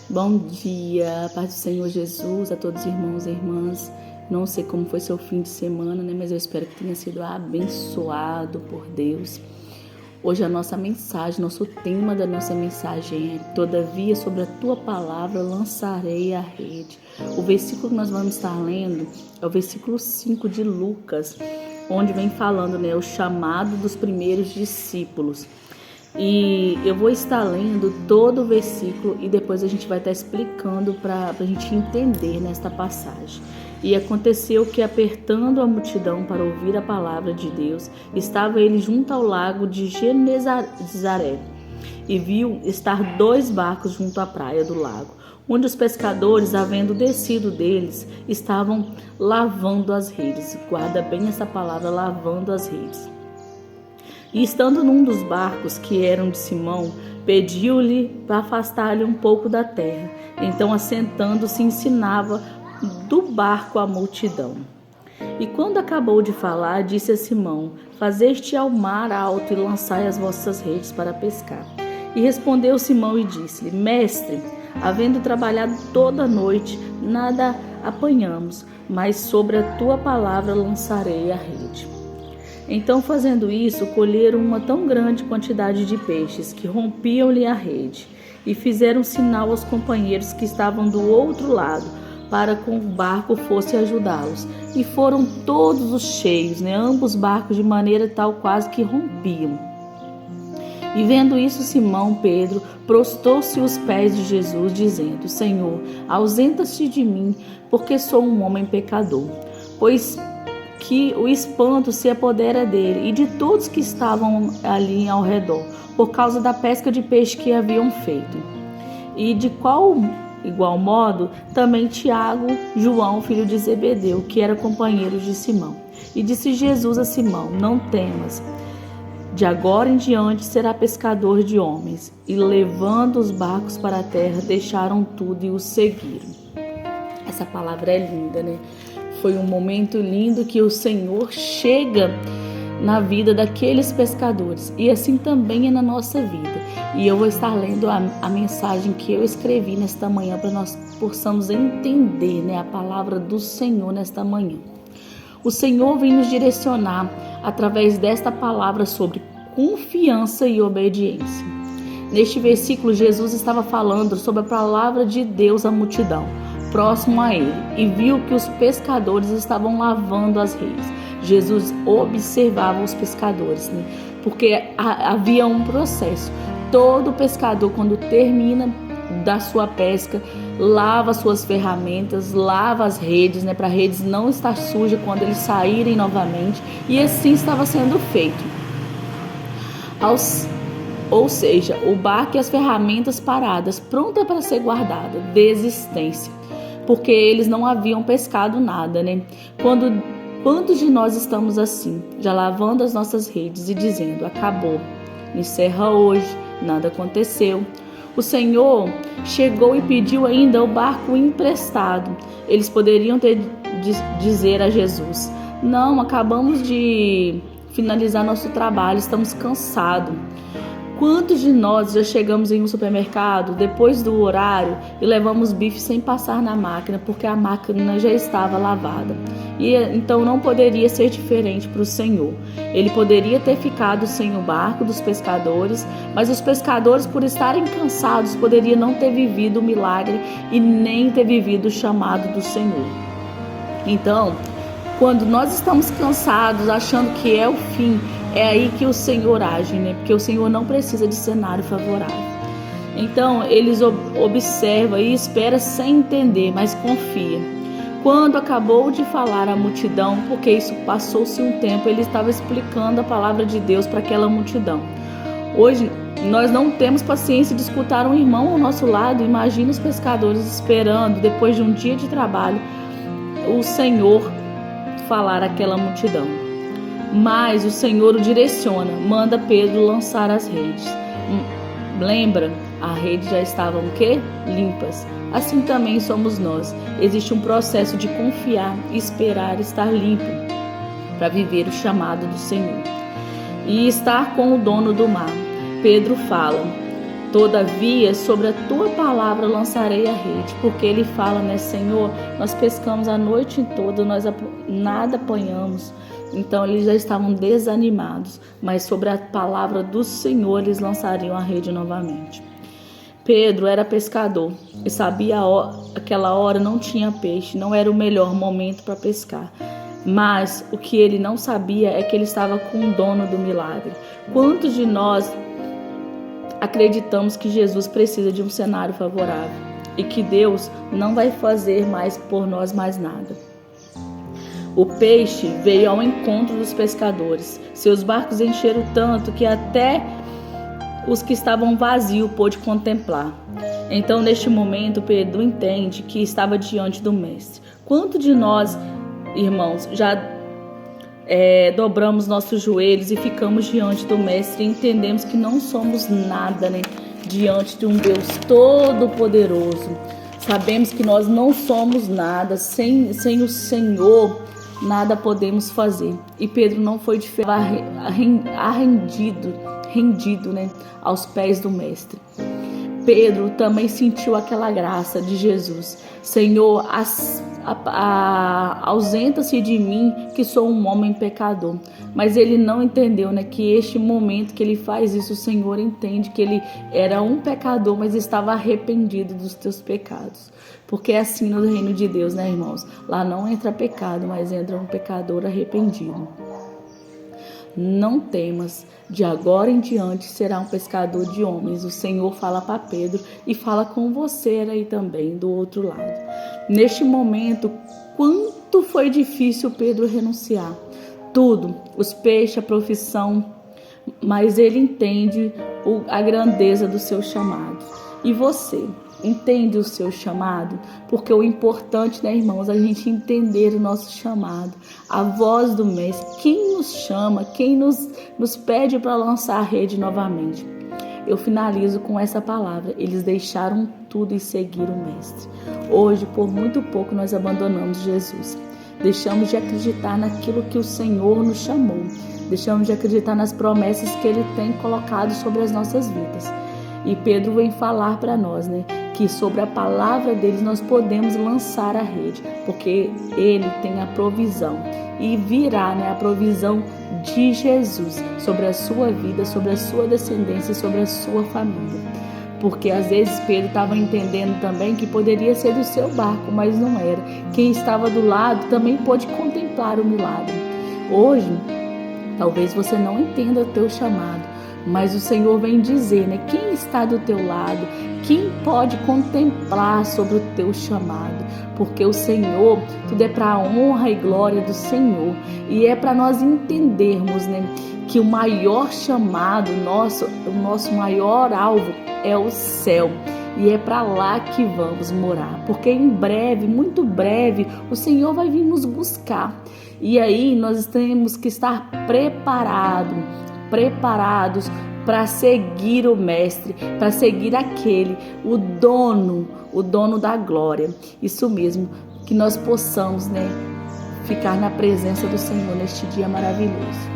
Bom dia, paz do Senhor Jesus a todos os irmãos e irmãs. Não sei como foi seu fim de semana, mas eu espero que tenha sido abençoado por Deus. Hoje a nossa mensagem, nosso tema da nossa mensagem é: todavia sobre a tua palavra lançarei a rede. O versículo que nós vamos estar lendo é o versículo 5 de Lucas, onde vem falando, o chamado dos primeiros discípulos. E eu vou estar lendo todo o versículo e depois a gente vai estar explicando para a gente entender nesta passagem. E aconteceu que, apertando a multidão para ouvir a palavra de Deus, estava ele junto ao lago de Genezaré e viu estar 2 barcos junto à praia do lago, onde os pescadores, havendo descido deles, estavam lavando as redes. Guarda bem essa palavra, lavando as redes. E estando num dos barcos, que eram de Simão, pediu-lhe para afastar-lhe um pouco da terra. Então, assentando-se, ensinava do barco a multidão. E quando acabou de falar, disse a Simão: fazeste ao mar alto e lançai as vossas redes para pescar. E respondeu Simão e disse-lhe: Mestre, havendo trabalhado toda a noite, nada apanhamos, mas sobre a tua palavra lançarei a rede. Então, fazendo isso, colheram uma tão grande quantidade de peixes que rompiam-lhe a rede, e fizeram sinal aos companheiros que estavam do outro lado, para que o barco fosse ajudá-los. E foram todos os cheios, ambos barcos, de maneira tal quase que rompiam. E vendo isso, Simão Pedro prostou-se aos pés de Jesus, dizendo: Senhor, ausenta-te de mim, porque sou um homem pecador. Pois que o espanto se apodera dele e de todos que estavam ali ao redor, por causa da pesca de peixe que haviam feito. E de igual modo, também Tiago, João, filho de Zebedeu, que era companheiro de Simão. E disse Jesus a Simão: não temas, de agora em diante será pescador de homens. E levando os barcos para a terra, deixaram tudo e o seguiram. Essa palavra é linda, Foi um momento lindo que o Senhor chega na vida daqueles pescadores, e assim também é na nossa vida. E eu vou estar lendo a mensagem que eu escrevi nesta manhã, para nós possamos entender, a palavra do Senhor nesta manhã. O Senhor vem nos direcionar através desta palavra sobre confiança e obediência. Neste versículo, Jesus estava falando sobre a palavra de Deus à multidão próximo a ele, e viu que os pescadores estavam lavando as redes. Jesus observava os pescadores, porque havia um processo. Todo pescador, quando termina da sua pesca, lava suas ferramentas, lava as redes, para as redes não estar sujas quando eles saírem novamente, e assim estava sendo feito. Ou seja, o barco e as ferramentas paradas, pronta para ser guardada, desistência, porque eles não haviam pescado nada, Quantos de nós estamos assim, já lavando as nossas redes e dizendo: acabou, encerra hoje, nada aconteceu. O Senhor chegou e pediu ainda o barco emprestado. Eles poderiam dizer a Jesus: não, acabamos de finalizar nosso trabalho, estamos cansados. Quantos de nós já chegamos em um supermercado depois do horário e levamos bife sem passar na máquina, porque a máquina já estava lavada? E então não poderia ser diferente para o Senhor. Ele poderia ter ficado sem o barco dos pescadores, mas os pescadores, por estarem cansados, poderiam não ter vivido o milagre e nem ter vivido o chamado do Senhor. Então, quando nós estamos cansados, achando que é o fim, é aí que o Senhor age, Porque o Senhor não precisa de cenário favorável. Então, eles observam e esperam sem entender, mas confia. Quando acabou de falar a multidão, porque isso passou-se um tempo, ele estava explicando a palavra de Deus para aquela multidão. Hoje, nós não temos paciência de escutar um irmão ao nosso lado. Imagina os pescadores esperando, depois de um dia de trabalho, o Senhor falar àquela multidão. Mas o Senhor o direciona, manda Pedro lançar as redes. Lembra? A rede já estava limpas. Assim também somos nós. Existe um processo de confiar e esperar estar limpo para viver o chamado do Senhor e estar com o dono do mar. Pedro fala: Todavia, sobre a tua palavra lançarei a rede, porque ele fala, né, Senhor, nós pescamos a noite toda, nós nada apanhamos. Então eles já estavam desanimados, mas sobre a palavra do Senhor eles lançariam a rede novamente. Pedro era pescador e sabia aquela hora não tinha peixe, não era o melhor momento para pescar. Mas o que ele não sabia é que ele estava com o dono do milagre. Quantos de nós acreditamos que Jesus precisa de um cenário favorável e que Deus não vai fazer mais por nós mais nada? O peixe veio ao encontro dos pescadores. Seus barcos encheram tanto que até os que estavam vazios pôde contemplar. Então, neste momento, Pedro entende que estava diante do Mestre. Quanto de nós, irmãos, já dobramos nossos joelhos e ficamos diante do Mestre e entendemos que não somos nada, né, diante de um Deus todo-poderoso. Sabemos que nós não somos nada, sem o Senhor nada podemos fazer. E Pedro não foi diferente, rendido, né, aos pés do Mestre. Pedro também sentiu aquela graça de Jesus. Senhor, ausenta-se de mim, que sou um homem pecador. Mas ele não entendeu, né, que este momento que ele faz isso, o Senhor entende que ele era um pecador, mas estava arrependido dos teus pecados. Porque é assim no reino de Deus, né, irmãos? Lá não entra pecado, mas entra um pecador arrependido. Não temas, de agora em diante será um pescador de homens. O Senhor fala para Pedro e fala com você aí também, do outro lado. Neste momento, quanto foi difícil Pedro renunciar. Tudo, os peixes, a profissão, mas ele entende a grandeza do seu chamado. E você? Entende o seu chamado? Porque o importante, né, irmãos, é a gente entender o nosso chamado, a voz do Mestre, quem nos chama, quem nos pede para lançar a rede novamente. Eu finalizo com essa palavra: eles deixaram tudo e seguiram o Mestre. Hoje, por muito pouco, nós abandonamos Jesus. Deixamos de acreditar naquilo que o Senhor nos chamou. Deixamos de acreditar nas promessas que Ele tem colocado sobre as nossas vidas. E Pedro vem falar para nós, né, que sobre a palavra deles nós podemos lançar a rede, porque Ele tem a provisão. E virá, né, a provisão de Jesus sobre a sua vida, sobre a sua descendência, sobre a sua família. Porque às vezes Pedro estava entendendo também que poderia ser do seu barco, mas não era. Quem estava do lado também pôde contemplar o milagre. Hoje, talvez você não entenda o teu chamado, mas o Senhor vem dizer, né, quem está do teu lado, quem pode contemplar sobre o teu chamado, porque o Senhor, tudo é para a honra e glória do Senhor, e é para nós entendermos, né, que o maior chamado o nosso maior alvo é o céu, e é para lá que vamos morar, porque em breve, muito breve, o Senhor vai vir nos buscar, e aí nós temos que estar preparados para seguir o Mestre, para seguir aquele, o dono da glória. Isso mesmo, que nós possamos, né, ficar na presença do Senhor neste dia maravilhoso.